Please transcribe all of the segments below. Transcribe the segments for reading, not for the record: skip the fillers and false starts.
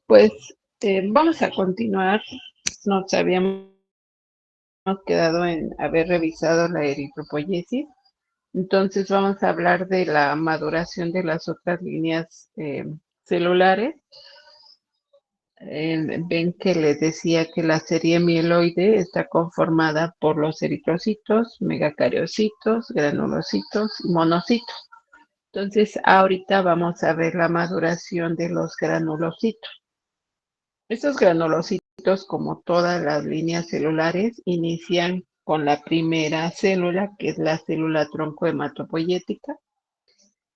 Pues vamos a continuar. Nos habíamos quedado en haber revisado la eritropoyesis. Entonces vamos a hablar de la maduración de las otras líneas celulares. Ven que les decía que la serie mieloide está conformada por los eritrocitos, megacariocitos, granulocitos y monocitos. Entonces ahorita vamos a ver la maduración de los granulocitos. Estos granulocitos, como todas las líneas celulares, inician con la primera célula, que es la célula tronco hematopoyética.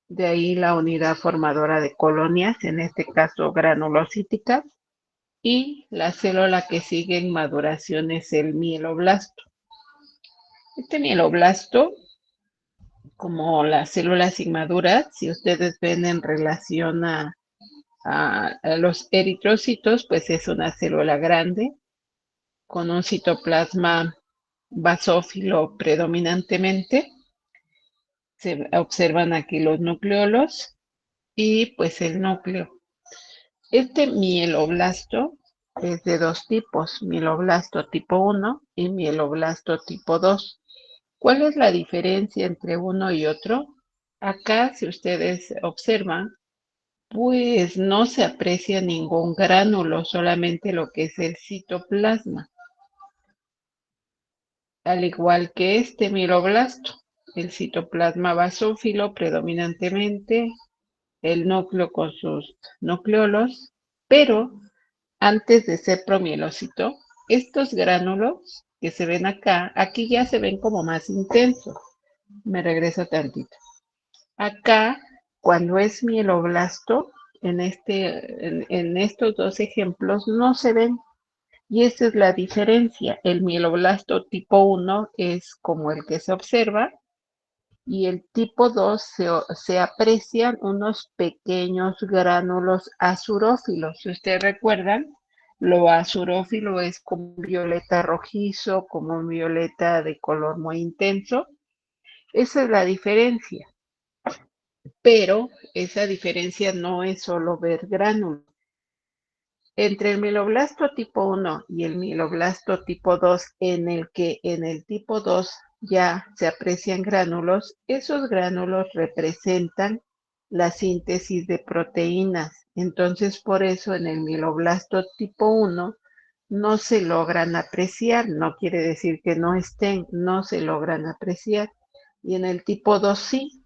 De ahí la unidad formadora de colonias, en este caso granulocíticas, y la célula que sigue en maduración es el mieloblasto. Este mieloblasto, como las células inmaduras, si ustedes ven en relación a los eritrocitos, pues es una célula grande con un citoplasma basófilo predominantemente. Se observan aquí los nucleolos y pues el núcleo. Este mieloblasto es de dos tipos, mieloblasto tipo 1 y mieloblasto tipo 2. ¿Cuál es la diferencia entre uno y otro? Acá, si ustedes observan, pues no se aprecia ningún gránulo, solamente lo que es el citoplasma, al igual que este mieloblasto. El citoplasma basófilo predominantemente, el núcleo con sus nucleolos, pero antes de ser promielocito, estos gránulos que se ven acá, aquí ya se ven como más intensos. Me regreso tantito. Acá, cuando es mieloblasto, en estos dos ejemplos no se ven. Y esa es la diferencia. El mieloblasto tipo 1 es como el que se observa y el tipo 2 se aprecian unos pequeños gránulos azurófilos. Si ustedes recuerdan, lo azurófilo es como un violeta rojizo, como un violeta de color muy intenso. Esa es la diferencia. Pero esa diferencia no es solo ver gránulos. Entre el mieloblasto tipo 1 y el mieloblasto tipo 2, en el que en el tipo 2 ya se aprecian gránulos, esos gránulos representan la síntesis de proteínas. Entonces, por eso en el mieloblasto tipo 1 no se logran apreciar, no quiere decir que no estén, no se logran apreciar. Y en el tipo 2 sí,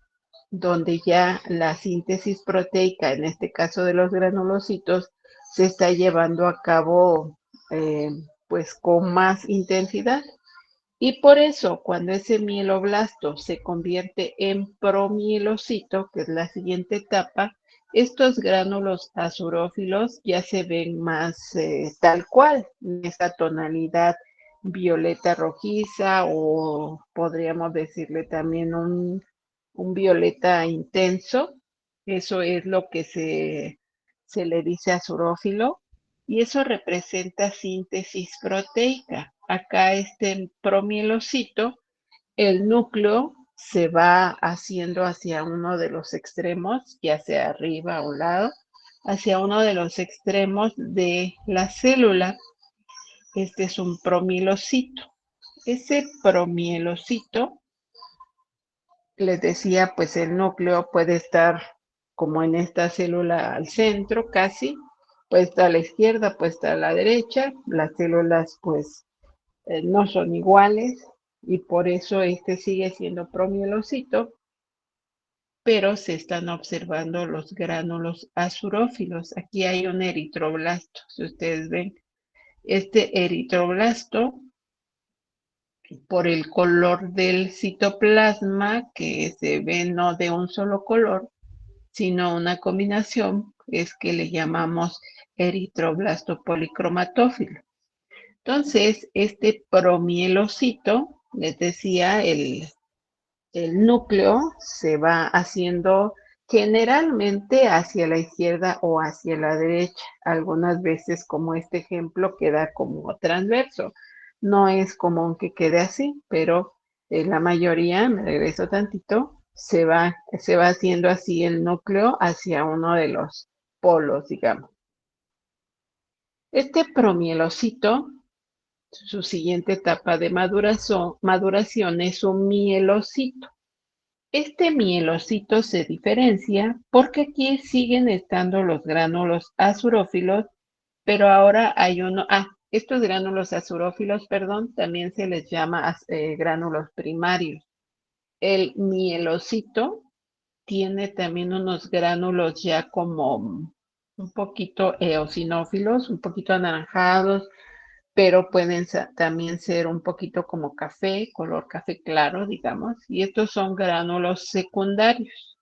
donde ya la síntesis proteica, en este caso de los granulocitos, se está llevando a cabo eh, pues con más intensidad. Y por eso, cuando ese mieloblasto se convierte en promielocito, que es la siguiente etapa, estos gránulos azurófilos ya se ven más tal cual, en esta tonalidad violeta rojiza o podríamos decirle también un violeta intenso. Eso es lo que se le dice azurófilo y eso representa síntesis proteica. Acá este promielocito, el núcleo se va haciendo hacia uno de los extremos, ya sea arriba o un lado, hacia uno de los extremos de la célula. Este es un promielocito. Ese promielocito, les decía, pues el núcleo puede estar como en esta célula al centro casi, puede estar a la izquierda, puede estar a la derecha. Las células pues no son iguales y por eso este sigue siendo promielocito, pero se están observando los gránulos azurófilos. Aquí hay un eritroblasto, si ustedes ven. Este eritroblasto, por el color del citoplasma, que se ve no de un solo color, sino una combinación, es que le llamamos eritroblasto policromatófilo. Entonces, este promielocito, les decía, el núcleo se va haciendo generalmente hacia la izquierda o hacia la derecha. Algunas veces, como este ejemplo, queda como transverso. No es común que quede así, pero la mayoría, me regreso tantito, se va haciendo así el núcleo hacia uno de los polos, digamos. Este promielocito, su siguiente etapa de maduración es un mielocito. Este mielocito se diferencia porque aquí siguen estando los gránulos azurófilos, pero ahora hay estos gránulos azurófilos, perdón, también se les llama gránulos primarios. El mielocito tiene también unos gránulos ya como un poquito eosinófilos, un poquito anaranjados, pero pueden también ser un poquito como café, color café claro, digamos, y estos son gránulos secundarios.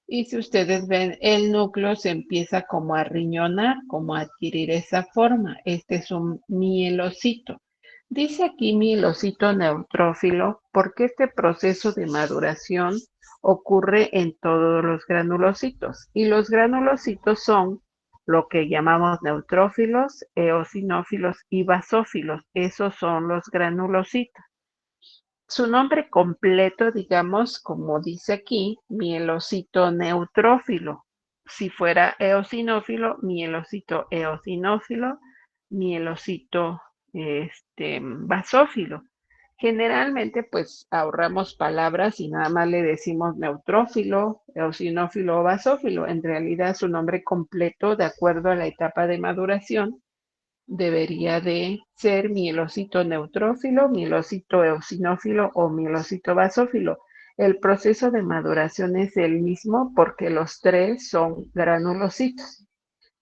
Y si ustedes ven, el núcleo se empieza como a riñonar, como a adquirir esa forma. Este es un mielocito. Dice aquí mielocito neutrófilo porque este proceso de maduración ocurre en todos los granulocitos. Y los granulocitos son lo que llamamos neutrófilos, eosinófilos y basófilos. Esos son los granulocitos. Su nombre completo, digamos, como dice aquí, mielocito neutrófilo. Si fuera eosinófilo, mielocito eosinófilo, mielocito basófilo. Generalmente, pues ahorramos palabras y nada más le decimos neutrófilo, eosinófilo o basófilo. En realidad, su nombre completo, de acuerdo a la etapa de maduración, debería de ser mielocito neutrófilo, mielocito eosinófilo o mielocito basófilo. El proceso de maduración es el mismo porque los tres son granulocitos.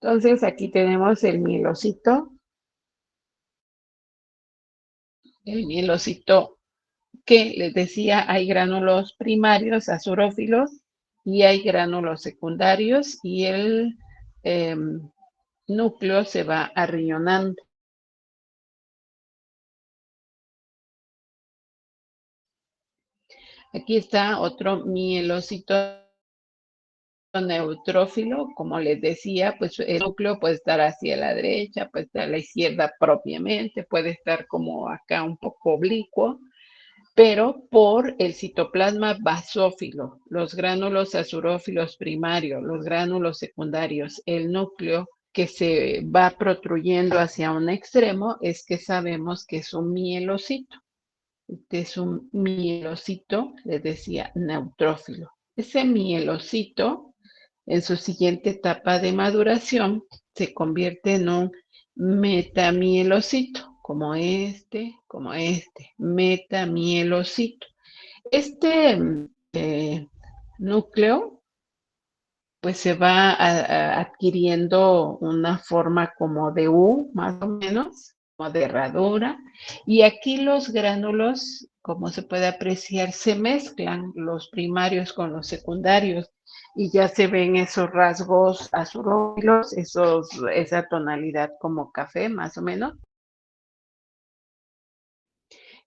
Entonces aquí tenemos el mielocito que les decía, hay gránulos primarios azurófilos y hay gránulos secundarios y el núcleo se va arriñonando. Aquí está otro mielocito neutrófilo, como les decía, pues el núcleo puede estar hacia la derecha, puede estar a la izquierda propiamente, puede estar como acá un poco oblicuo, pero por el citoplasma basófilo, los gránulos azurófilos primarios, los gránulos secundarios, el núcleo que se va protruyendo hacia un extremo, es que sabemos que es un mielocito. Este es un mielocito, les decía, neutrófilo. Ese mielocito, en su siguiente etapa de maduración, se convierte en un metamielocito, como este, metamielocito. Este núcleo, pues se va adquiriendo una forma como de U, más o menos, como de herradura, y aquí los gránulos, como se puede apreciar, se mezclan los primarios con los secundarios, y ya se ven esos rasgos azurófilos, esa tonalidad como café, más o menos.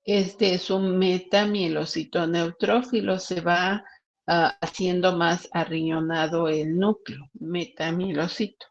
Este es un metamielocito neutrófilo, se va haciendo más arriñonado el núcleo, metamielocito.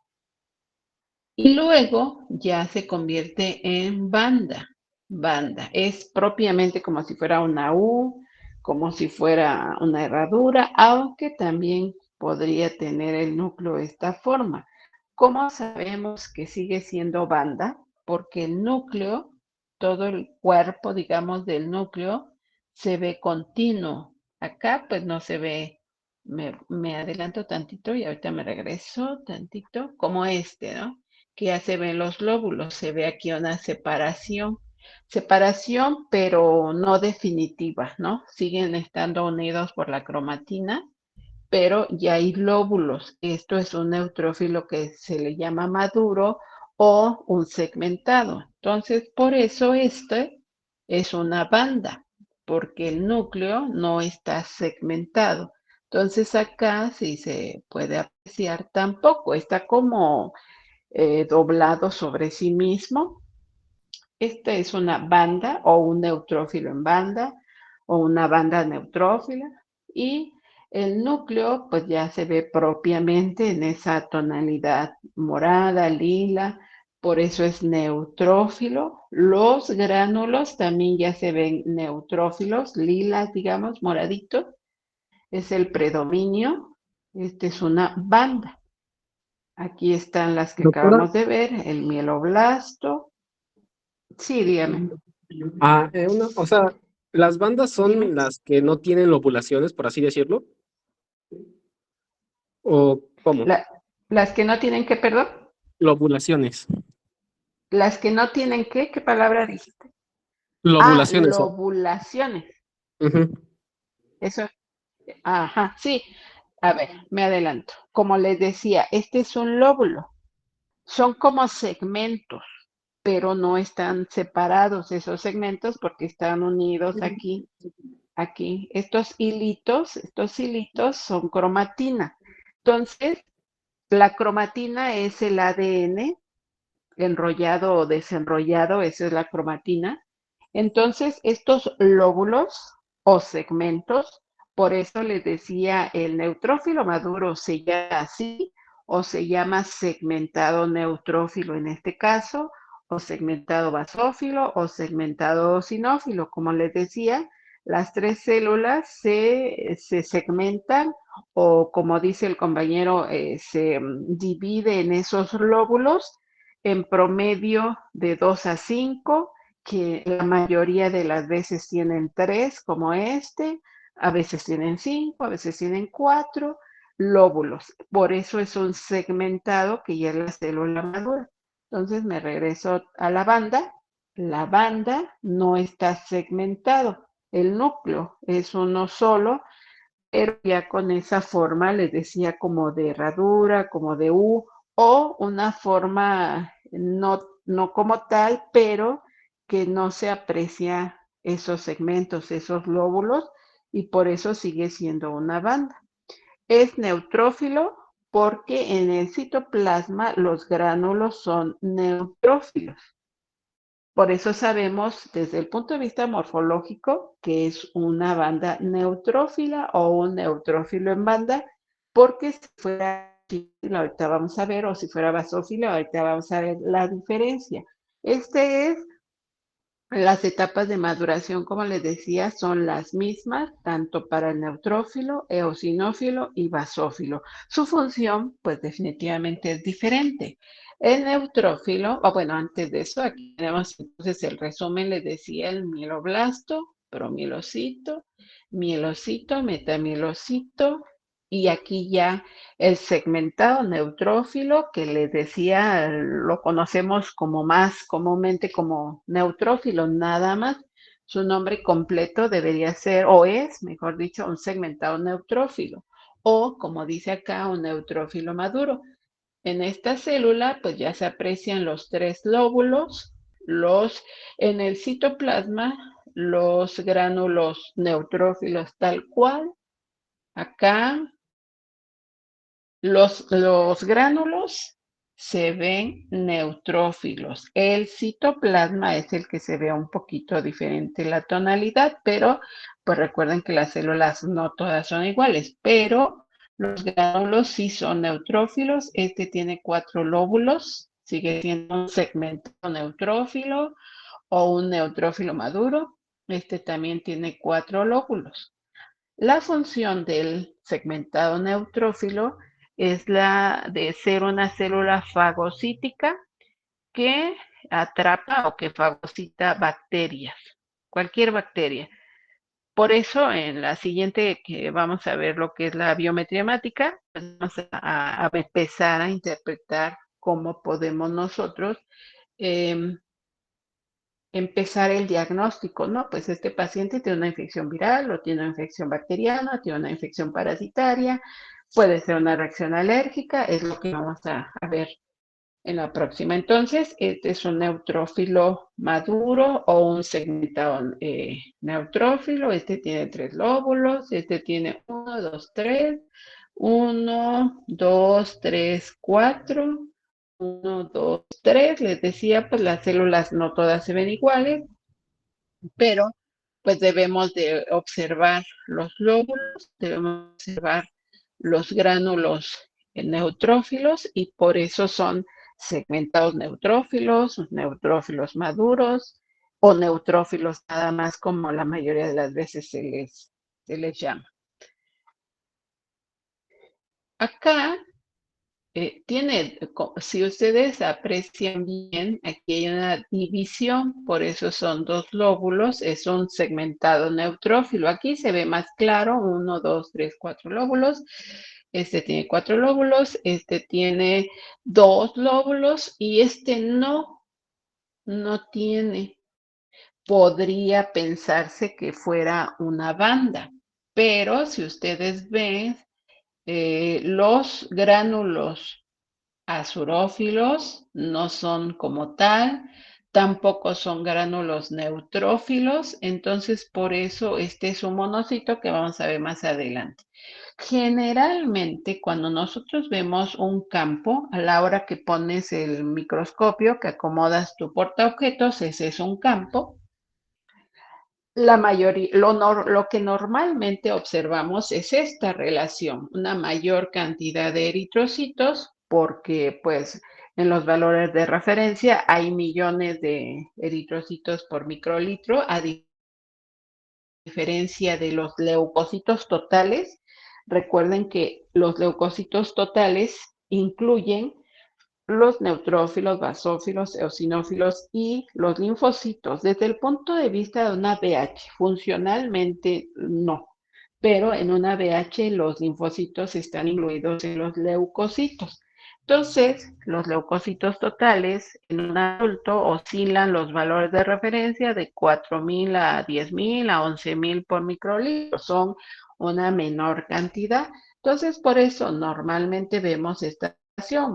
Y luego ya se convierte en banda. Banda es propiamente como si fuera una U, como si fuera una herradura, aunque también podría tener el núcleo de esta forma. ¿Cómo sabemos que sigue siendo banda? Porque el núcleo, todo el cuerpo, digamos, del núcleo, se ve continuo. Acá pues no se ve, me adelanto tantito y ahorita me regreso tantito, como este, ¿no? Que ya se ven los lóbulos, se ve aquí una separación, pero no definitiva, ¿no? Siguen estando unidos por la cromatina, pero ya hay lóbulos. Esto es un neutrófilo que se le llama maduro o un segmentado. Entonces, por eso este es una banda, porque el núcleo no está segmentado. Entonces acá sí se puede apreciar tampoco, está como doblado sobre sí mismo. Esta es una banda o un neutrófilo en banda o una banda neutrófila y el núcleo pues ya se ve propiamente en esa tonalidad morada, lila, por eso es neutrófilo. Los gránulos también ya se ven neutrófilos, lilas, digamos, moraditos. Es el predominio. Esta es una banda. Aquí están las que Doctora, acabamos de ver, el mieloblasto. Sí, dígame, o sea, las bandas son dime. las que no tienen lobulaciones, por así decirlo, o ¿cómo? La- las que no tienen qué, perdón. Lobulaciones. Las que no tienen qué palabra dijiste. Ah, Lobulaciones. lobulaciones. Ujú. Eso, ajá, sí. A ver, me adelanto. Como les decía, este es un lóbulo. Son como segmentos, pero no están separados esos segmentos porque están unidos aquí, aquí. Estos hilitos son cromatina. Entonces, la cromatina es el ADN enrollado o desenrollado, esa es la cromatina. Entonces, estos lóbulos o segmentos, por eso les decía, el neutrófilo maduro se llama así o se llama segmentado neutrófilo en este caso, o segmentado basófilo o segmentado eosinófilo. Como les decía, las tres células se segmentan o como dice el compañero, se divide en esos lóbulos en promedio de 2 a 5, que la mayoría de las veces tienen 3, como este, a veces tienen 5, a veces tienen 4 lóbulos. Por eso es un segmentado que ya es la célula madura. Entonces me regreso a la banda. La banda no está segmentado. El núcleo es uno solo, pero ya con esa forma, les decía, como de herradura, como de U, o una forma no como tal, pero que no se aprecia esos segmentos, esos lóbulos, y por eso sigue siendo una banda. Es neutrófilo porque en el citoplasma los gránulos son neutrófilos. Por eso sabemos desde el punto de vista morfológico que es una banda neutrófila o un neutrófilo en banda, porque si fuera basófilo, ahorita vamos a ver, o si fuera basófilo, ahorita vamos a ver la diferencia. Este es las etapas de maduración, como les decía, son las mismas, tanto para el neutrófilo, eosinófilo y basófilo. Su función, pues definitivamente es diferente. El neutrófilo, o bueno, antes de eso, aquí tenemos entonces el resumen, les decía, el mieloblasto, promielocito, mielocito, metamielocito, y aquí ya el segmentado neutrófilo, que les decía, lo conocemos como más comúnmente como neutrófilo, nada más. Su nombre completo debería ser, o es, mejor dicho, un segmentado neutrófilo, o como dice acá, un neutrófilo maduro. En esta célula, pues ya se aprecian los tres lóbulos, los en el citoplasma, los gránulos neutrófilos tal cual. Acá los gránulos se ven neutrófilos. El citoplasma es el que se ve un poquito diferente la tonalidad, pero pues recuerden que las células no todas son iguales, pero los gránulos sí son neutrófilos. Este tiene 4 lóbulos, sigue siendo un segmento neutrófilo o un neutrófilo maduro. Este también tiene 4 lóbulos. La función del segmentado neutrófilo es la de ser una célula fagocítica que atrapa o que fagocita bacterias, cualquier bacteria. Por eso, en la siguiente que vamos a ver lo que es la biometría hemática, pues vamos a empezar a interpretar cómo podemos nosotros eh, empezar el diagnóstico, ¿no? Pues este paciente tiene una infección viral o tiene una infección bacteriana, tiene una infección parasitaria, puede ser una reacción alérgica, es lo que vamos a ver en la próxima. Entonces, este es un neutrófilo maduro o un segmentado neutrófilo. Este tiene 3 lóbulos, este tiene 1, 2, 3, 1, 2, 3, 4. 1, 2, 3. Les decía, pues las células no todas se ven iguales, pero pues debemos de observar los lóbulos, debemos observar los gránulos neutrófilos y por eso son segmentados neutrófilos, neutrófilos maduros o neutrófilos nada más como la mayoría de las veces se les llama. Acá si ustedes aprecian bien, aquí hay una división, por eso son dos lóbulos, es un segmentado neutrófilo. Aquí se ve más claro, 1, 2, 3, 4 lóbulos. Este tiene 4 lóbulos, este tiene 2 lóbulos y este no tiene. Podría pensarse que fuera una banda, pero si ustedes ven, los gránulos azurófilos no son como tal, tampoco son gránulos neutrófilos, entonces por eso este es un monocito que vamos a ver más adelante. Generalmente, cuando nosotros vemos un campo, a la hora que pones el microscopio, que acomodas tu portaobjetos, ese es un campo. La mayoría, lo que normalmente observamos es esta relación, una mayor cantidad de eritrocitos, porque pues en los valores de referencia hay millones de eritrocitos por microlitro, a diferencia de los leucocitos totales. Recuerden que los leucocitos totales incluyen los neutrófilos, basófilos, eosinófilos y los linfocitos. Desde el punto de vista de una BH, funcionalmente no, pero en una BH los linfocitos están incluidos en los leucocitos. Entonces, los leucocitos totales en un adulto oscilan los valores de referencia de 4.000 a 10.000 a 11.000 por microlitro. Son una menor cantidad. Entonces, por eso normalmente vemos esta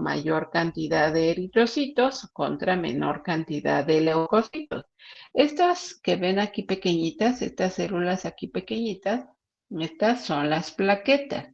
mayor cantidad de eritrocitos contra menor cantidad de leucocitos. Estas que ven aquí pequeñitas, estas células aquí pequeñitas, estas son las plaquetas.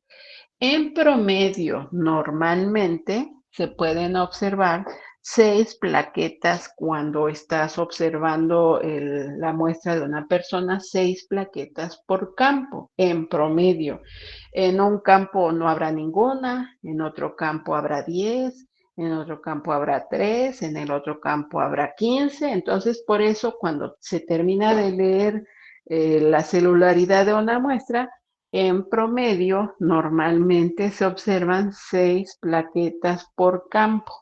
En promedio, normalmente se pueden observar 6 plaquetas cuando estás observando la muestra de una persona, 6 plaquetas por campo, en promedio. En un campo no habrá ninguna, en otro campo habrá 10, en otro campo habrá 3, en el otro campo habrá 15. Entonces, por eso, cuando se termina de leer la celularidad de una muestra, en promedio, normalmente se observan 6 plaquetas por campo.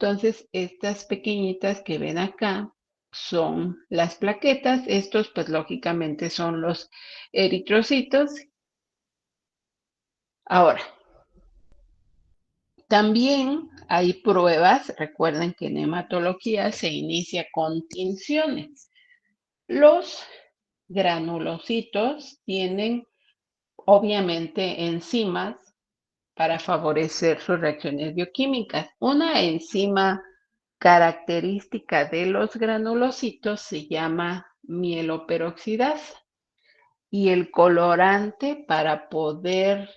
Entonces, estas pequeñitas que ven acá son las plaquetas. Estos, pues, lógicamente son los eritrocitos. Ahora, también hay pruebas. Recuerden que en hematología se inicia con tinciones. Los granulocitos tienen, obviamente, enzimas para favorecer sus reacciones bioquímicas. Una enzima característica de los granulocitos se llama mieloperoxidasa y el colorante para poder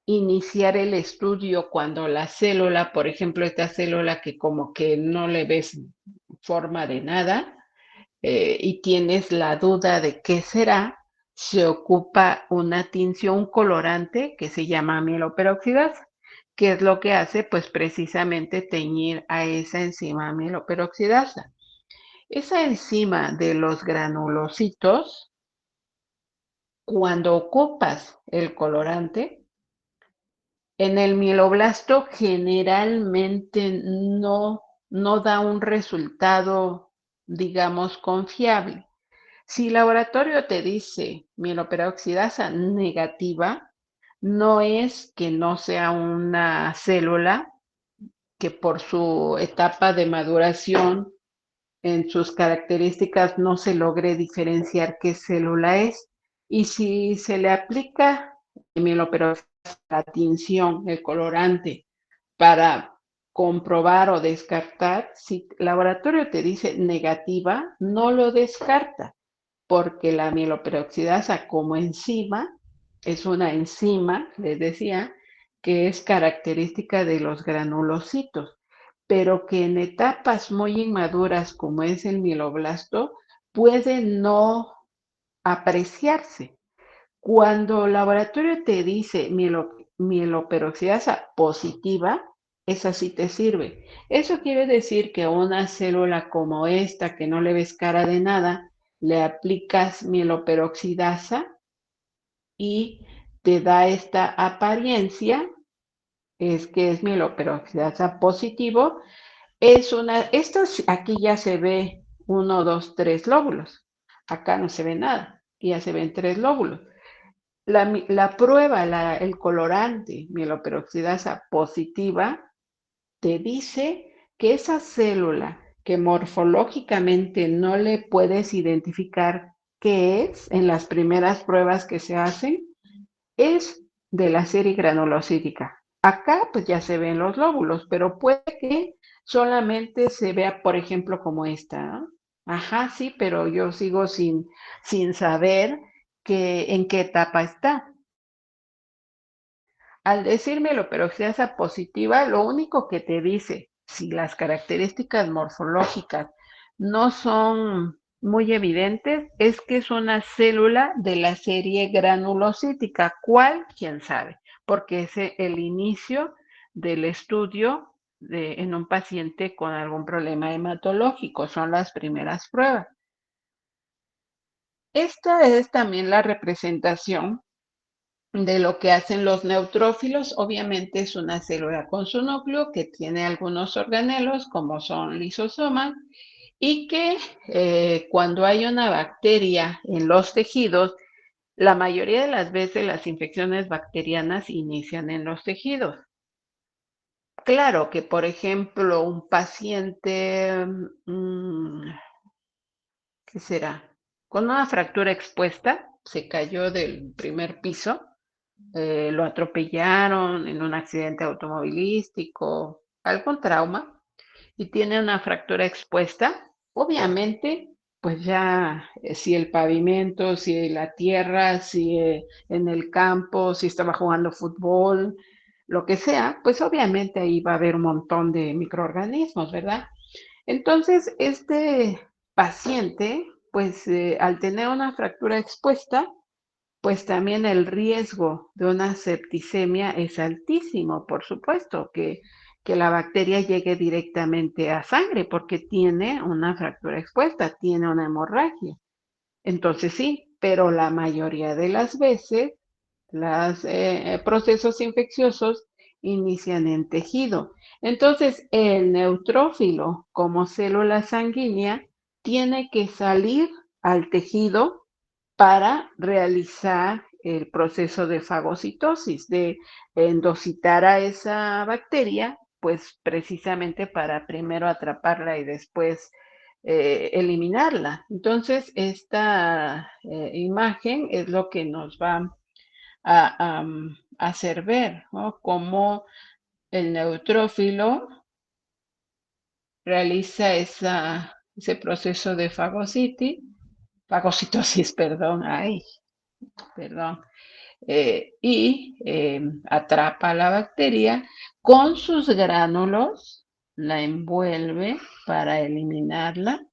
iniciar el estudio cuando la célula, por ejemplo, esta célula que como que no le ves forma de nada, y tienes la duda de qué será, se ocupa una tinción, un colorante que se llama mieloperoxidasa. ¿Qué es lo que hace? Pues precisamente teñir a esa enzima mieloperoxidasa. Esa enzima de los granulocitos, cuando ocupas el colorante, en el mieloblasto generalmente no da un resultado, digamos, confiable. Si el laboratorio te dice mieloperoxidasa negativa, no es que no sea una célula que por su etapa de maduración en sus características no se logre diferenciar qué célula es. Y si se le aplica mieloperoxidasa, la tinción, el colorante, para comprobar o descartar, si el laboratorio te dice negativa, no lo descarta porque la mieloperoxidasa como enzima es una enzima, les decía, que es característica de los granulocitos, pero que en etapas muy inmaduras como es el mieloblasto puede no apreciarse. Cuando el laboratorio te dice mieloperoxidasa positiva, esa sí te sirve. Eso quiere decir que una célula como esta, que no le ves cara de nada, le aplicas mieloperoxidasa y te da esta apariencia es que es mieloperoxidasa positivo. Aquí ya se ve 1, 2, 3 lóbulos. Acá no se ve nada, aquí ya se ven 3 lóbulos. La prueba, el colorante mieloperoxidasa positiva, te dice que esa célula que morfológicamente no le puedes identificar qué es en las primeras pruebas que se hacen, es de la serie granulocítica. Acá pues ya se ven los lóbulos, pero puede que solamente se vea, por ejemplo, como esta, ¿no? Ajá, sí, pero yo sigo sin saber en qué etapa está. Al decirme peroxidasa positiva, lo único que te dice si las características morfológicas no son muy evidentes es que es una célula de la serie granulocítica. ¿Cuál? ¿Quién sabe? Porque es el inicio del estudio en un paciente con algún problema hematológico. Son las primeras pruebas. Esta es también la representación de lo que hacen los neutrófilos. Obviamente es una célula con su núcleo que tiene algunos organelos como son lisosomas y que cuando hay una bacteria en los tejidos, la mayoría de las veces las infecciones bacterianas inician en los tejidos. Claro que, por ejemplo, un paciente, ¿qué será? Con una fractura expuesta, se cayó del primer piso, lo atropellaron en un accidente automovilístico, algún trauma, y tiene una fractura expuesta, obviamente, pues ya si el pavimento, si la tierra, si en el campo, si estaba jugando fútbol, lo que sea, pues obviamente ahí va a haber un montón de microorganismos, ¿verdad? Entonces, este paciente, pues al tener una fractura expuesta, pues también el riesgo de una septicemia es altísimo, por supuesto, que la bacteria llegue directamente a sangre porque tiene una fractura expuesta, tiene una hemorragia. Entonces sí, pero la mayoría de las veces los procesos infecciosos inician en tejido. Entonces el neutrófilo como célula sanguínea tiene que salir al tejido para realizar el proceso de fagocitosis, de endocitar a esa bacteria, pues precisamente para primero atraparla y después eliminarla. Entonces, esta imagen es lo que nos va a hacer ver, ¿no? Cómo el neutrófilo realiza ese proceso de fagocitosis, perdón, perdón, y atrapa a la bacteria con sus gránulos, la envuelve para eliminarla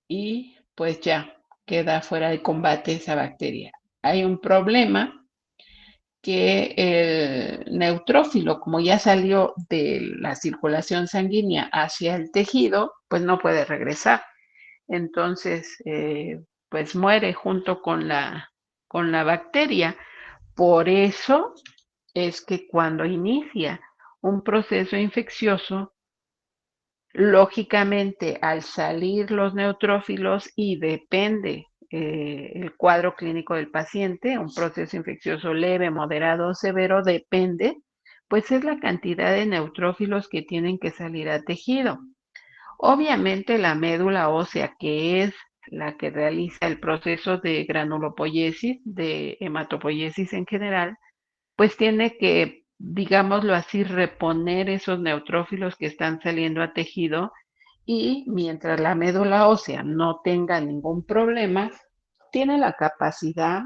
y pues ya queda fuera de combate esa bacteria. Hay un problema que el neutrófilo, como ya salió de la circulación sanguínea hacia el tejido, pues no puede regresar. Entonces, pues muere junto con la bacteria. Por eso es que cuando inicia un proceso infeccioso, lógicamente al salir los neutrófilos y depende el cuadro clínico del paciente, un proceso infeccioso leve, moderado o severo, depende, pues es la cantidad de neutrófilos que tienen que salir a tejido. Obviamente la médula ósea, que es la que realiza el proceso de granulopoiesis, de hematopoiesis en general, pues tiene que, digámoslo así, reponer esos neutrófilos que están saliendo a tejido y mientras la médula ósea no tenga ningún problema, tiene la capacidad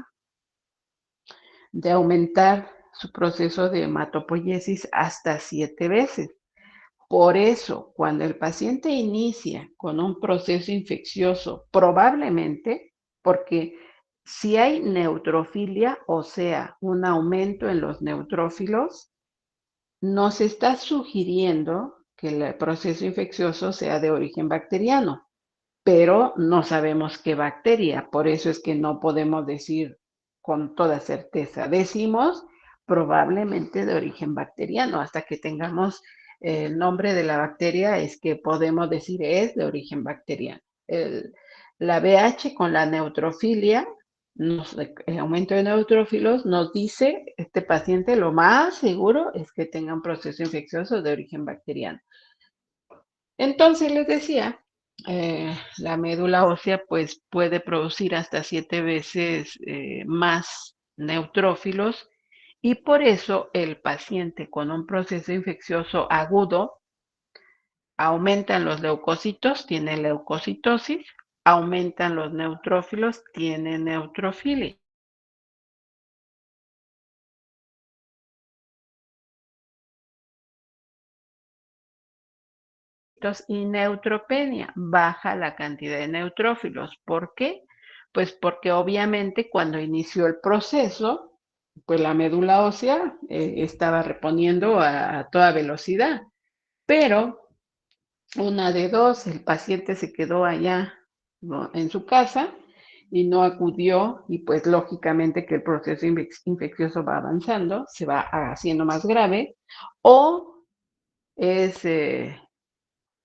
de aumentar su proceso de hematopoiesis hasta 7 veces. Por eso, cuando el paciente inicia con un proceso infeccioso, probablemente, porque si hay neutrofilia, o sea, un aumento en los neutrófilos, nos está sugiriendo que el proceso infeccioso sea de origen bacteriano, pero no sabemos qué bacteria, por eso es que no podemos decir con toda certeza. Decimos probablemente de origen bacteriano. Hasta que tengamos el nombre de la bacteria es que podemos decir es de origen bacteriano. La VH con la neutrofilia, el aumento de neutrófilos, nos dice este paciente lo más seguro es que tenga un proceso infeccioso de origen bacteriano. Entonces les decía, la médula ósea pues puede producir hasta 7 veces más neutrófilos y por eso el paciente con un proceso infeccioso agudo aumentan los leucocitos, tiene leucocitosis, aumentan los neutrófilos, tiene neutrofilia. Y neutropenia, baja la cantidad de neutrófilos. ¿Por qué? Pues porque obviamente cuando inició el proceso, pues la médula ósea estaba reponiendo a toda velocidad, pero una de dos, el paciente se quedó allá, ¿no?, en su casa y no acudió y pues lógicamente que el proceso infeccioso va avanzando, se va haciendo más grave o es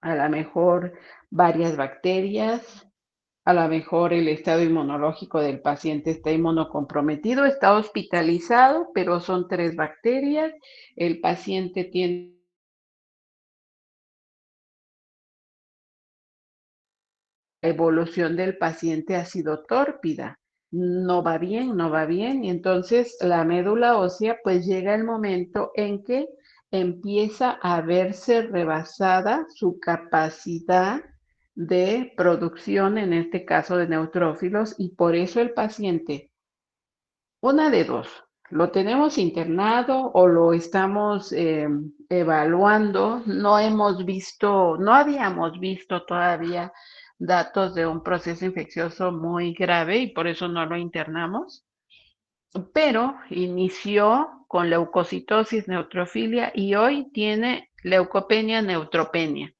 a lo mejor varias bacterias, a lo mejor el estado inmunológico del paciente está inmunocomprometido, está hospitalizado, pero son 3 bacterias, el paciente tiene la evolución del paciente ha sido tórpida, no va bien, no va bien, y entonces la médula ósea pues llega el momento en que empieza a verse rebasada su capacidad de producción, en este caso de neutrófilos, y por eso el paciente, una de dos, lo tenemos internado o lo estamos evaluando, no habíamos visto todavía datos de un proceso infeccioso muy grave y por eso no lo internamos, pero inició con leucocitosis, neutrofilia y hoy tiene leucopenia, neutropenia.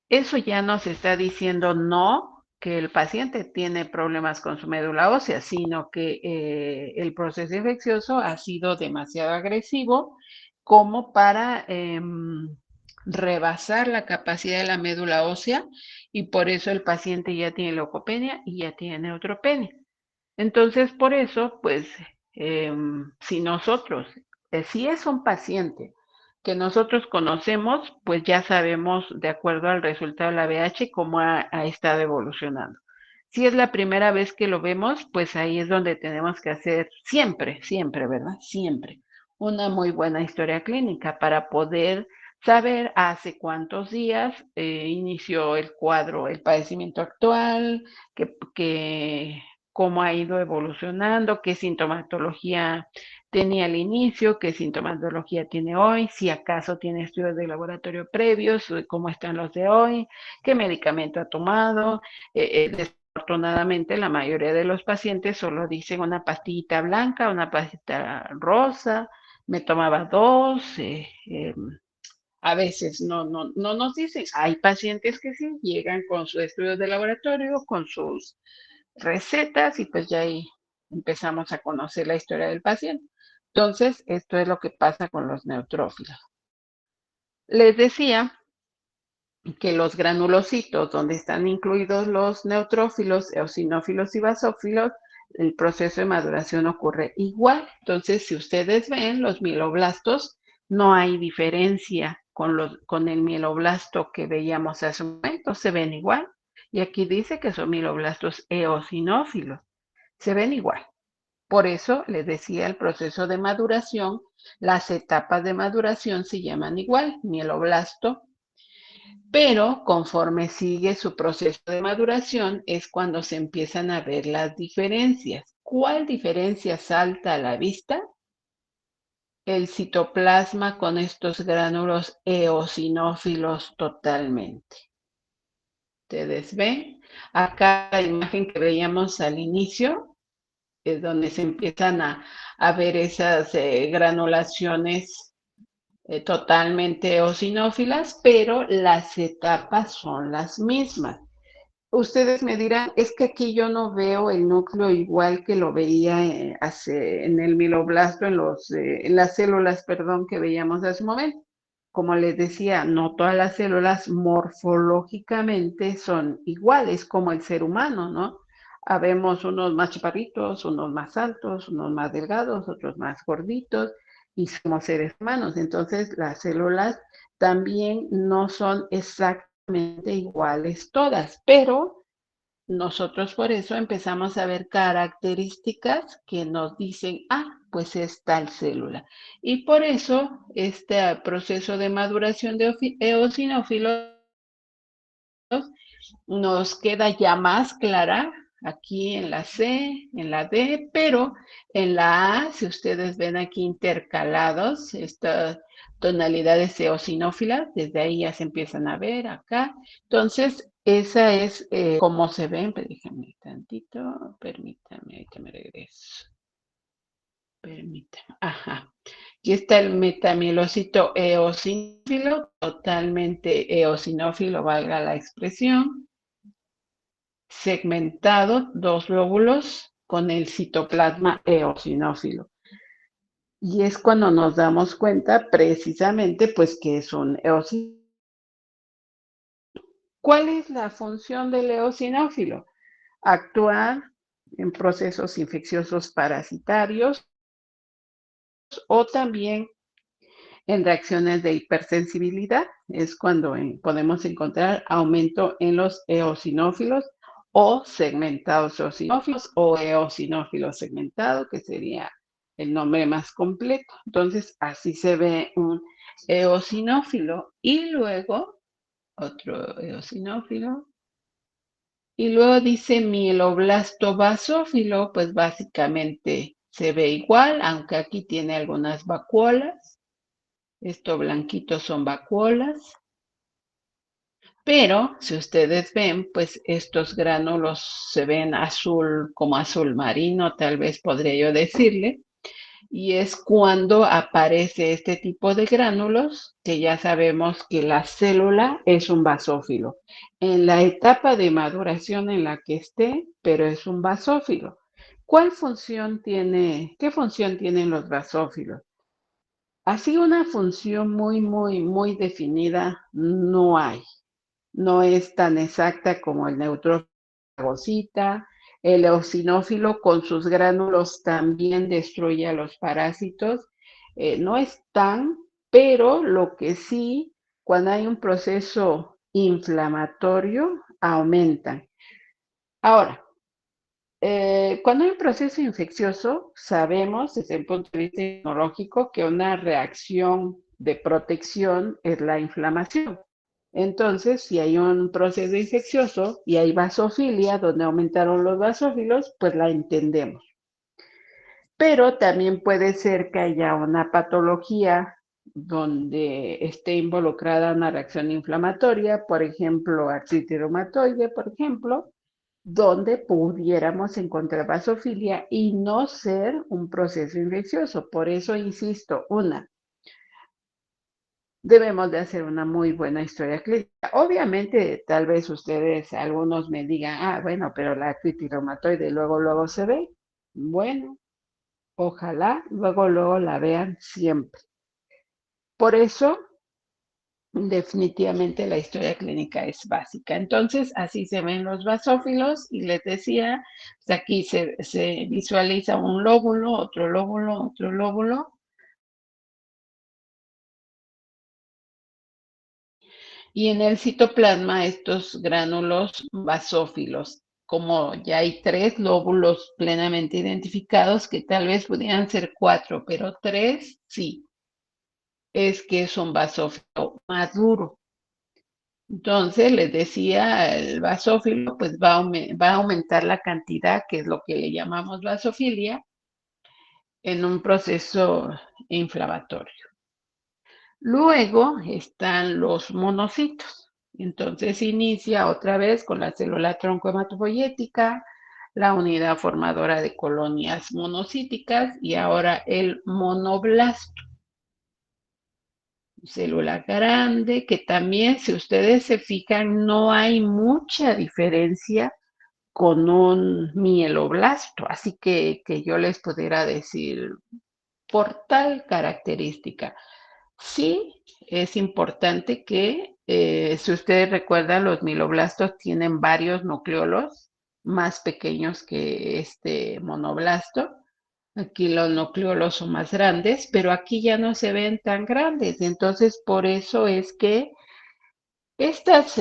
Eso ya nos está diciendo no que el paciente tiene problemas con su médula ósea, sino que el proceso infeccioso ha sido demasiado agresivo como para rebasar la capacidad de la médula ósea y por eso el paciente ya tiene leucopenia y ya tiene neutropenia. Entonces, por eso, pues, si nosotros, si es un paciente que nosotros conocemos, pues ya sabemos, de acuerdo al resultado de la VH, cómo ha estado evolucionando. Si es la primera vez que lo vemos, pues ahí es donde tenemos que hacer siempre, siempre, ¿verdad? Siempre una muy buena historia clínica para poder saber hace cuántos días inició el cuadro, el padecimiento actual, que cómo ha ido evolucionando, qué sintomatología tenía al inicio, qué sintomatología tiene hoy, si acaso tiene estudios de laboratorio previos, cómo están los de hoy, qué medicamento ha tomado. Desafortunadamente, la mayoría de los pacientes solo dicen una pastillita blanca, una pastillita rosa, me tomaba 2, a veces no nos dicen. Hay pacientes que sí llegan con sus estudios de laboratorio, con sus recetas y pues ya ahí empezamos a conocer la historia del paciente. Entonces, esto es lo que pasa con los neutrófilos. Les decía que los granulocitos, donde están incluidos los neutrófilos, eosinófilos y basófilos, el proceso de maduración ocurre igual. Entonces, si ustedes ven los mieloblastos, no hay diferencia con el mieloblasto que veíamos hace un momento, se ven igual. Y aquí dice que son mieloblastos eosinófilos, se ven igual. Por eso les decía el proceso de maduración, las etapas de maduración se llaman igual, mieloblasto, pero conforme sigue su proceso de maduración es cuando se empiezan a ver las diferencias. ¿Cuál diferencia salta a la vista? El citoplasma con estos gránulos eosinófilos totalmente. ¿Ustedes ven? Acá la imagen que veíamos al inicio es donde se empiezan a ver esas granulaciones totalmente eosinófilas, pero las etapas son las mismas. Ustedes me dirán, es que aquí yo no veo el núcleo igual que lo veía en el miloblasto, en las células, perdón, que veíamos hace un momento. Como les decía, no todas las células morfológicamente son iguales como el ser humano, ¿no? Habemos unos más chaparritos, unos más altos, unos más delgados, otros más gorditos, y somos seres humanos. Entonces, las células también no son exactamente iguales todas, pero nosotros por eso empezamos a ver características que nos dicen, ah, pues es tal célula. Y por eso este proceso de maduración de eosinófilos nos queda ya más clara aquí en la C, en la D, pero en la A, si ustedes ven aquí intercalados estas tonalidades eosinófilas, desde ahí ya se empiezan a ver acá. Entonces, esa es como se ven, pero déjenme tantito, permítame, ahorita me regreso. Permítame, ajá. Aquí está el metamielocito eosinófilo, totalmente eosinófilo, valga la expresión, segmentado, dos lóbulos con el citoplasma eosinófilo. Y es cuando nos damos cuenta precisamente pues que es un eosinófilo. ¿Cuál es la función del eosinófilo? Actuar en procesos infecciosos parasitarios o también en reacciones de hipersensibilidad. Es cuando podemos encontrar aumento en los eosinófilos o segmentados eosinófilos o eosinófilos segmentado, que sería el nombre más completo. Entonces, así se ve un eosinófilo y luego otro eosinófilo. Y luego dice mieloblasto basófilo, pues básicamente se ve igual, aunque aquí tiene algunas vacuolas. Esto blanquito son vacuolas. Pero si ustedes ven, pues estos gránulos se ven azul, como azul marino, tal vez podría yo decirle. Y es cuando aparece este tipo de gránulos que ya sabemos que la célula es un basófilo. En la etapa de maduración en la que esté, pero es un basófilo. ¿Qué función tienen los basófilos? Así una función muy definida no hay. No es tan exacta como el neutrófilo fagocita. El eosinófilo con sus gránulos también destruye a los parásitos. No es tan, pero lo que sí, cuando hay un proceso inflamatorio, aumentan. Ahora, cuando hay un proceso infeccioso, sabemos desde el punto de vista inmunológico que una reacción de protección es la inflamación. Entonces, si hay un proceso infeccioso y hay vasofilia, donde aumentaron los basófilos, pues la entendemos. Pero también puede ser que haya una patología donde esté involucrada una reacción inflamatoria, por ejemplo, artritis reumatoide, por ejemplo, donde pudiéramos encontrar vasofilia y no ser un proceso infeccioso. Por eso insisto, debemos de hacer una muy buena historia clínica. Obviamente, tal vez ustedes, algunos me digan, ah, bueno, pero la artritis reumatoide luego se ve. Bueno, ojalá luego la vean siempre. Por eso, definitivamente la historia clínica es básica. Entonces, así se ven los basófilos y les decía, pues aquí se visualiza un lóbulo, otro lóbulo, otro lóbulo. Y en el citoplasma estos gránulos basófilos, como ya hay 3 lóbulos plenamente identificados, que tal vez pudieran ser 4, pero 3 sí, es que es un basófilo maduro. Entonces, les decía, el basófilo pues va a aumentar la cantidad, que es lo que le llamamos basofilia, en un proceso inflamatorio. Luego están los monocitos. Entonces inicia otra vez con la célula tronco hematopoyética, la unidad formadora de colonias monocíticas y ahora el monoblasto. célula grande, que también, si ustedes se fijan, no hay mucha diferencia con un mieloblasto, así que yo les pudiera decir por tal característica. Sí, es importante que, si ustedes recuerdan, los mieloblastos tienen varios nucleolos más pequeños que este monoblasto. Aquí los nucleolos son más grandes, pero aquí ya no se ven tan grandes. Entonces, por eso es que estas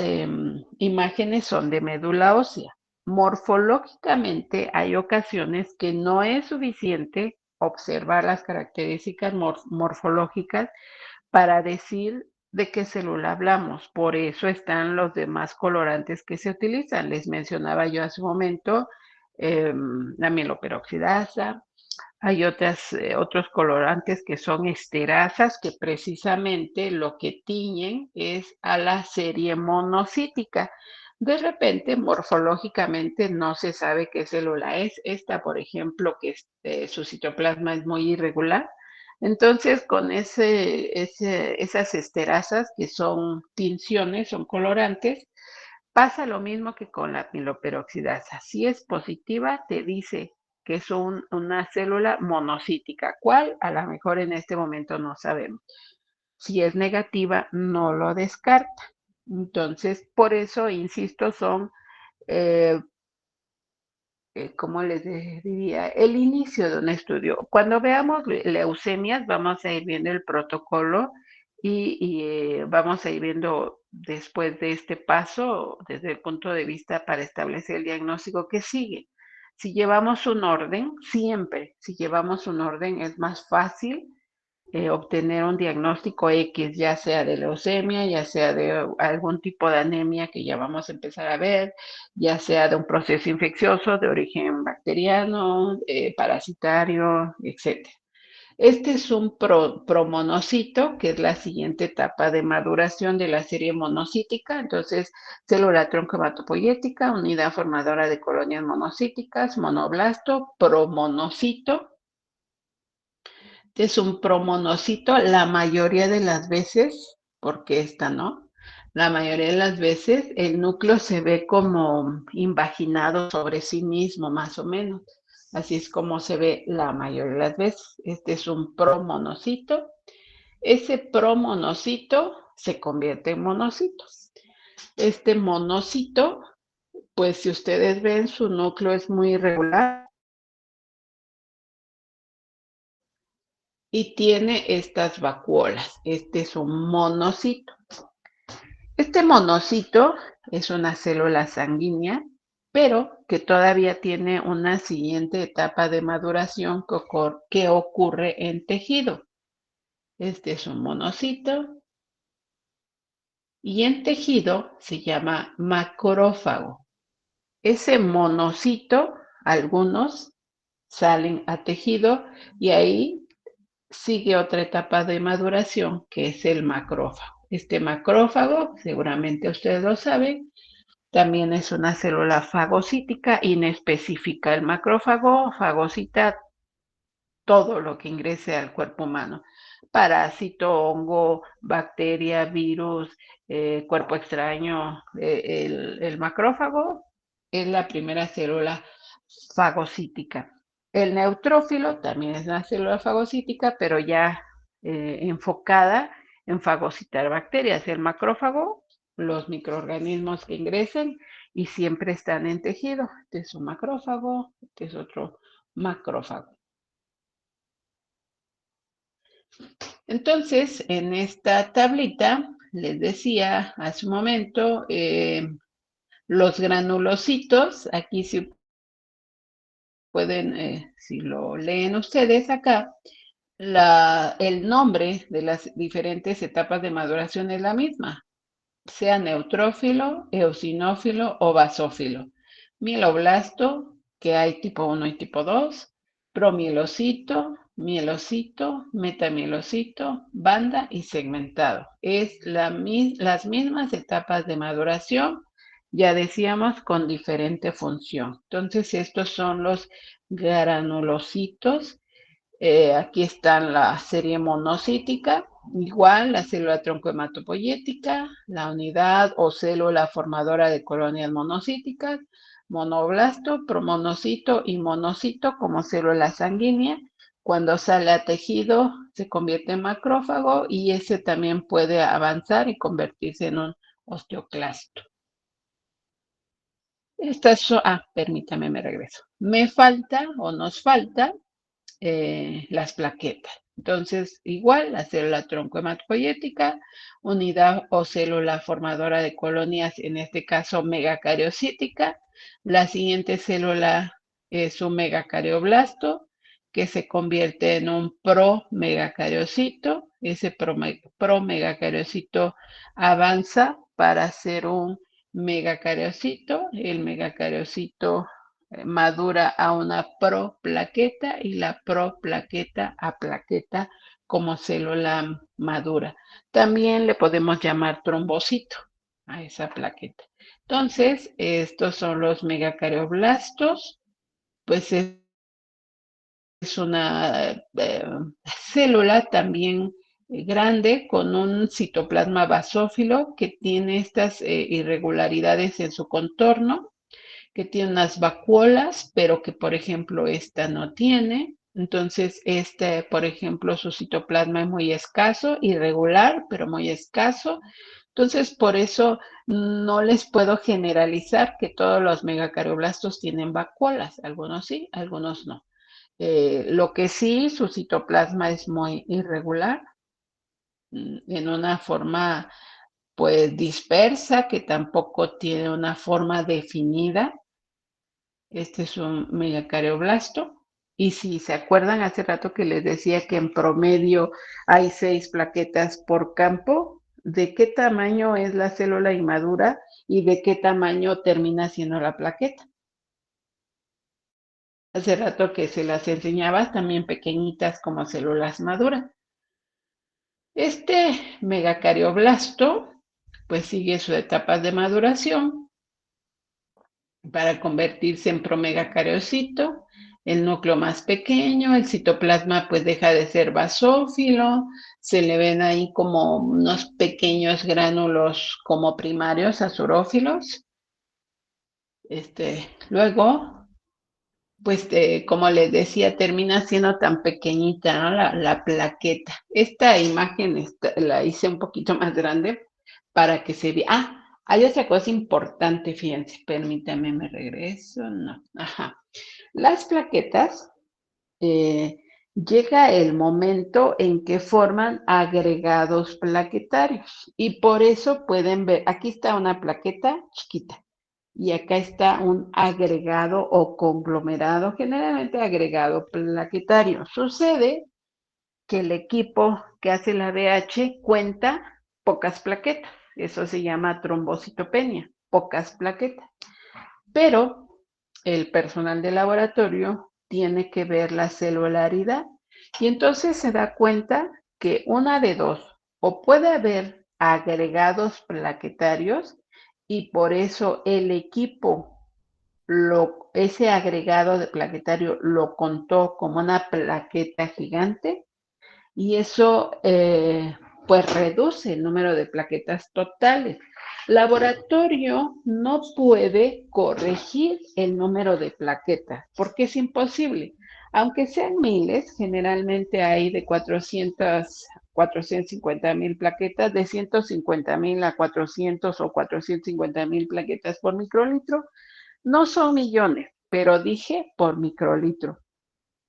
imágenes son de médula ósea. Morfológicamente, hay ocasiones que no es suficiente observar las características morfológicas para decir de qué célula hablamos. Por eso están los demás colorantes que se utilizan. Les mencionaba yo hace un momento la mieloperoxidasa. Hay otros colorantes que son esterazas, que precisamente lo que tiñen es a la serie monocítica. De repente, morfológicamente, no se sabe qué célula es. Esta, por ejemplo, que su citoplasma es muy irregular. Entonces, con esas esterazas, que son tinciones, son colorantes, pasa lo mismo que con la piloperoxidasa. Si es positiva, te dice que es una célula monocítica. ¿Cuál? A lo mejor en este momento no sabemos. Si es negativa, no lo descarta. Entonces, por eso, insisto, son, eh, ¿cómo les diría? El inicio de un estudio. Cuando veamos leucemias, vamos a ir viendo el protocolo y vamos a ir viendo después de este paso, desde el punto de vista para establecer el diagnóstico que sigue. Si llevamos un orden, siempre, si llevamos un orden, es más fácil obtener un diagnóstico X, ya sea de leucemia, ya sea de algún tipo de anemia que ya vamos a empezar a ver, ya sea de un proceso infeccioso de origen bacteriano, parasitario, etc. Este es un promonocito, que es la siguiente etapa de maduración de la serie monocítica. Entonces, célula tronco hematopoyética, unidad formadora de colonias monocíticas, monoblasto, promonocito. Es un promonocito la mayoría de las veces, porque esta no, la mayoría de las veces el núcleo se ve como invaginado sobre sí mismo, más o menos. Así es como se ve la mayoría de las veces. Este es un promonocito. Ese promonocito se convierte en monocito. Este monocito, pues si ustedes ven, su núcleo es muy irregular y tiene estas vacuolas. Este es un monocito. Este monocito es una célula sanguínea, pero que todavía tiene una siguiente etapa de maduración que ocurre en tejido. Este es un monocito y en tejido se llama macrófago. Ese monocito, algunos salen a tejido y ahí sigue otra etapa de maduración que es el macrófago. Este macrófago, seguramente ustedes lo saben, también es una célula fagocítica inespecífica. El macrófago fagocita todo lo que ingrese al cuerpo humano. Parásito, hongo, bacteria, virus, cuerpo extraño. El macrófago es la primera célula fagocítica. El neutrófilo también es una célula fagocítica, pero ya enfocada en fagocitar bacterias. El macrófago, los microorganismos que ingresen y siempre están en tejido. Este es un macrófago, este es otro macrófago. Entonces, en esta tablita, les decía hace un momento, los granulocitos, aquí sí pueden, si lo leen ustedes acá, el nombre de las diferentes etapas de maduración es la misma, sea neutrófilo, eosinófilo o basófilo. Mieloblasto, que hay tipo 1 y tipo 2, promielocito, mielocito, metamielocito, banda y segmentado. Es las mismas etapas de maduración, ya decíamos, con diferente función. Entonces, estos son los granulocitos. Aquí están la serie monocítica, igual la célula tronco hematopoyética, la unidad o célula formadora de colonias monocíticas, monoblasto, promonocito y monocito como célula sanguínea. Cuando sale a tejido se convierte en macrófago y ese también puede avanzar y convertirse en un osteoclasto. Estas son, permítame, me regreso. Me falta o nos falta las plaquetas. Entonces, igual, la célula tronco hematopoyética, unidad o célula formadora de colonias, en este caso megacariocítica. La siguiente célula es un megacarioblasto, que se convierte en un promegacariocito. Ese promegacariocito avanza para ser un megacariocito. El megacariocito madura a una proplaqueta y la proplaqueta a plaqueta como célula madura. También le podemos llamar trombocito a esa plaqueta. Entonces, estos son los megacarioblastos, pues es una célula también grande con un citoplasma basófilo que tiene estas irregularidades en su contorno, que tiene unas vacuolas, pero que, por ejemplo, esta no tiene. Entonces, este, por ejemplo, su citoplasma es muy escaso, irregular, pero muy escaso. Entonces, por eso no les puedo generalizar que todos los megacardioblastos tienen vacuolas. Algunos sí, algunos no. Lo que sí, su citoplasma es muy irregular, en una forma pues dispersa, que tampoco tiene una forma definida. Este es un megacareoblasto. Y si se acuerdan hace rato que les decía que en promedio hay 6 plaquetas por campo, ¿de qué tamaño es la célula inmadura y de qué tamaño termina siendo la plaqueta? Hace rato que se las enseñaba también pequeñitas como células maduras. Este megacareoblasto pues sigue su etapa de maduración para convertirse en promegacariocito, el núcleo más pequeño, el citoplasma pues deja de ser basófilo, se le ven ahí como unos pequeños gránulos como primarios azurófilos. Luego, pues como les decía, termina siendo tan pequeñita, ¿no? La plaqueta. Esta imagen la hice un poquito más grande para que se vea. Hay otra cosa importante, fíjense, permítame, me regreso, no, ajá. Las plaquetas, llega el momento en que forman agregados plaquetarios y por eso pueden ver, aquí está una plaqueta chiquita y acá está un agregado o conglomerado, generalmente agregado plaquetario. Sucede que el equipo que hace la BH cuenta pocas plaquetas, eso se llama trombocitopenia, pocas plaquetas, pero el personal de laboratorio tiene que ver la celularidad y entonces se da cuenta que una de dos, o puede haber agregados plaquetarios y por eso el equipo ese agregado de plaquetario lo contó como una plaqueta gigante y eso pues reduce el número de plaquetas totales. Laboratorio no puede corregir el número de plaquetas porque es imposible. Aunque sean miles, generalmente hay de 450,000 plaquetas, de 150,000 a 400 o 450,000 plaquetas por microlitro. No son millones, pero dije por microlitro.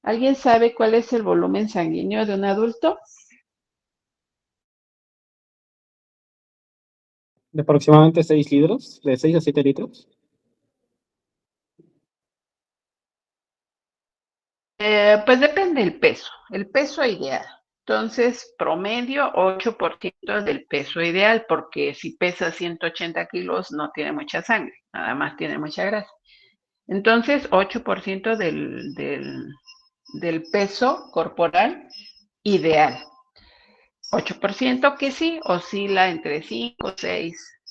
¿Alguien sabe cuál es el volumen sanguíneo de un adulto? De aproximadamente 6 litros, de 6 a 7 litros. Pues depende del peso, el peso ideal. Entonces, promedio 8% del peso ideal, porque si pesa 180 kilos no tiene mucha sangre, nada más tiene mucha grasa. Entonces, 8% del peso corporal ideal. 8% que sí oscila entre 5, 6,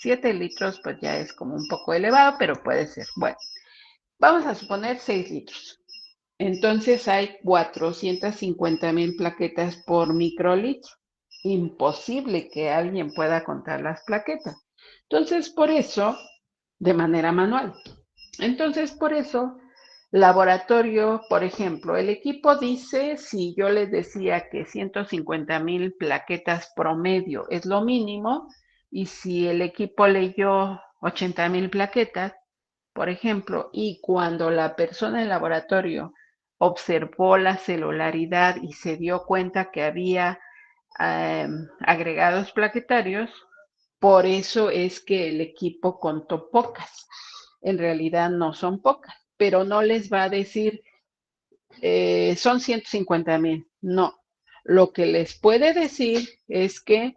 7 litros, pues ya es como un poco elevado, pero puede ser. Bueno, vamos a suponer 6 litros. Entonces hay 450,000 plaquetas por microlitro. Imposible que alguien pueda contar las plaquetas. Entonces, por eso, de manera manual. Entonces, por eso, laboratorio, por ejemplo, el equipo dice, si yo les decía que 150,000 plaquetas promedio es lo mínimo, y si el equipo leyó 80,000 plaquetas, por ejemplo, y cuando la persona del laboratorio observó la celularidad y se dio cuenta que había agregados plaquetarios, por eso es que el equipo contó pocas. En realidad no son pocas, pero no les va a decir son 150,000. No, lo que les puede decir es que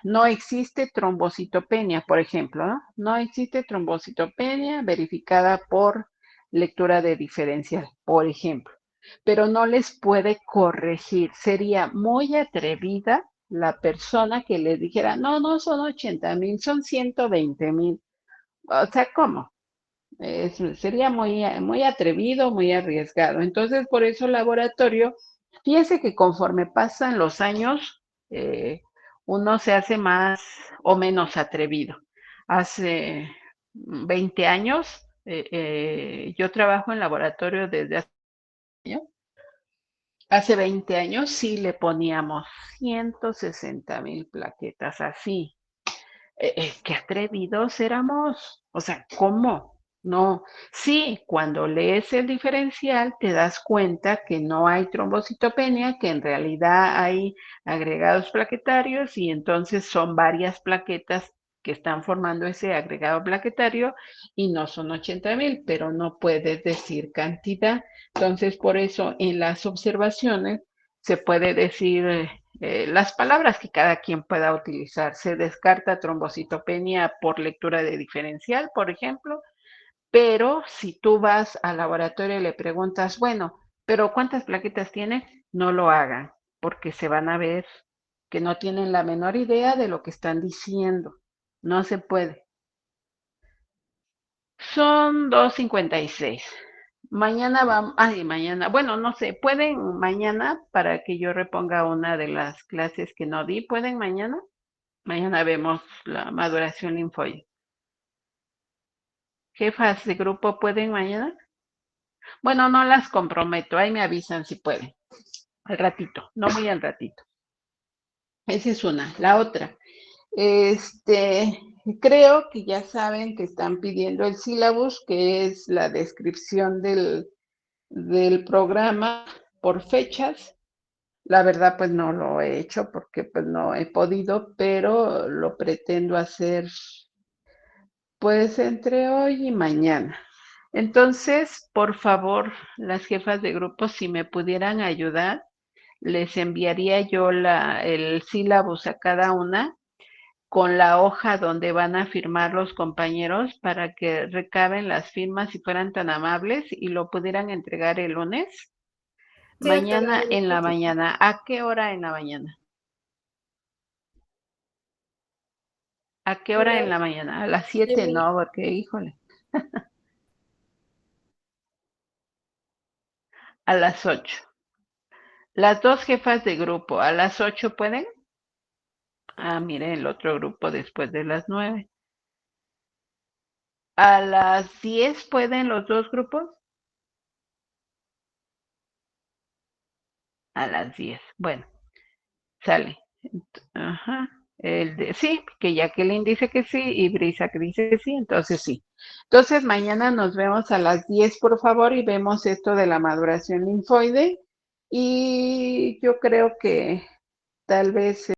no existe trombocitopenia, por ejemplo, ¿no? No existe trombocitopenia verificada por lectura de diferencial, por ejemplo, pero no les puede corregir. Sería muy atrevida la persona que les dijera, no, no son 80,000, son 120,000. O sea, ¿cómo? Sería muy atrevido, muy arriesgado. Entonces, por eso el laboratorio, fíjese que conforme pasan los años, uno se hace más o menos atrevido. Hace 20 años, yo trabajo en laboratorio desde hace 20 años, sí le poníamos 160,000 plaquetas así. Qué atrevidos éramos. O sea, ¿cómo? No. Sí, cuando lees el diferencial te das cuenta que no hay trombocitopenia, que en realidad hay agregados plaquetarios y entonces son varias plaquetas que están formando ese agregado plaquetario y no son 80,000, pero no puedes decir cantidad. Entonces, por eso en las observaciones se puede decir las palabras que cada quien pueda utilizar. Se descarta trombocitopenia por lectura de diferencial, por ejemplo, pero si tú vas al laboratorio y le preguntas, bueno, pero ¿cuántas plaquetas tiene? No lo hagan, porque se van a ver que no tienen la menor idea de lo que están diciendo. No se puede. Son 2:56. Mañana vamos, ay, mañana, bueno, no sé, ¿pueden mañana para que yo reponga una de las clases que no di? ¿Pueden mañana? Mañana vemos la maduración linfoide. Jefas de grupo, ¿pueden mañana? Bueno, no las comprometo, ahí me avisan si pueden. Al ratito, no muy al ratito. Esa es una. La otra, este, creo que ya saben que están pidiendo el sílabus, que es la descripción del programa por fechas. La verdad, pues no lo he hecho porque pues no he podido, pero lo pretendo hacer pues entre hoy y mañana. Entonces, por favor, las jefas de grupo, si me pudieran ayudar, les enviaría yo el sílabus a cada una con la hoja donde van a firmar los compañeros para que recaben las firmas si fueran tan amables y lo pudieran entregar el lunes. Sí, doctora, Mañana yo en la creo que sí. mañana. ¿A qué hora en la mañana? ¿A qué hora en Pero la mañana? A las de 7, mi, no, porque híjole, a las 8. Las dos jefas de grupo, ¿a las 8 pueden? Ah, mire, el otro grupo después de las 9. ¿A las 10 pueden los dos grupos? A las 10. Bueno, sale. Ajá. Sí, que Jacqueline dice que sí y Brisa que dice que sí, entonces sí. Entonces mañana nos vemos a las 10, por favor, y vemos esto de la maduración linfoide. Y yo creo que tal vez